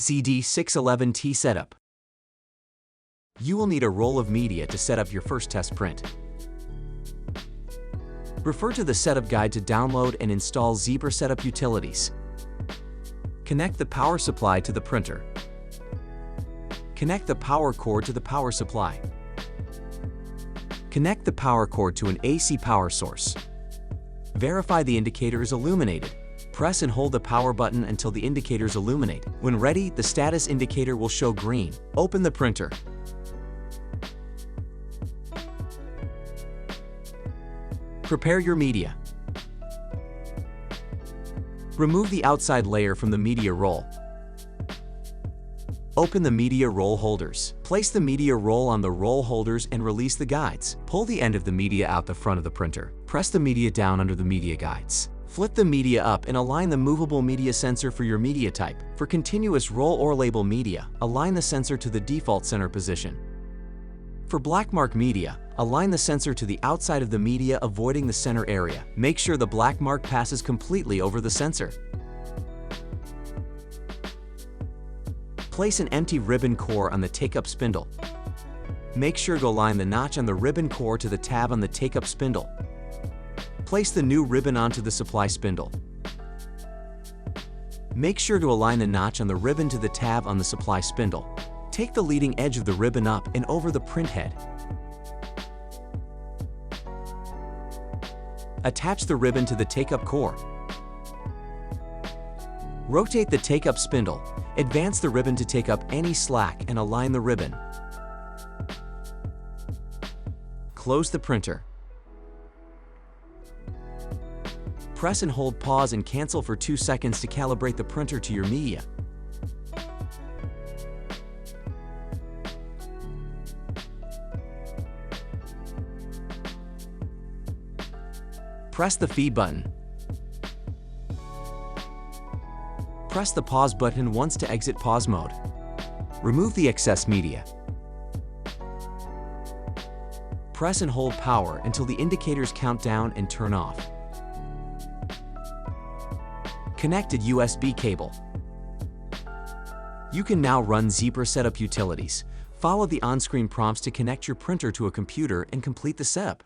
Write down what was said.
ZD611 setup. You will need a roll of media to set up your first test print. Refer to the setup guide to download and install Zebra setup utilities. Connect the power supply to the printer. Connect the power cord to the power supply. Connect the power cord to an AC power source. Verify the indicator is illuminated. Press and hold the power button until the indicators illuminate. When ready, the status indicator will show green. Open the printer. Prepare your media. Remove the outside layer from the media roll. Open the media roll holders. Place the media roll on the roll holders and release the guides. Pull the end of the media out the front of the printer. Press the media down under the media guides. Flip the media up and align the movable media sensor for your media type. For continuous roll or label media, align the sensor to the default center position. For black mark media, align the sensor to the outside of the media, avoiding the center area. Make sure the black mark passes completely over the sensor. Place an empty ribbon core on the take-up spindle. Make sure to align the notch on the ribbon core to the tab on the take-up spindle. Place the new ribbon onto the supply spindle. Make sure to align the notch on the ribbon to the tab on the supply spindle. Take the leading edge of the ribbon up and over the print head. Attach the ribbon to the take-up core. Rotate the take-up spindle. Advance the ribbon to take up any slack and align the ribbon. Close the printer. Press and hold pause and cancel for 2 seconds to calibrate the printer to your media. Press the feed button. Press the pause button once to exit pause mode. Remove the excess media. Press and hold power until the indicators count down and turn off. Connected USB cable. You can now run Zebra setup utilities. Follow the on-screen prompts to connect your printer to a computer and complete the setup.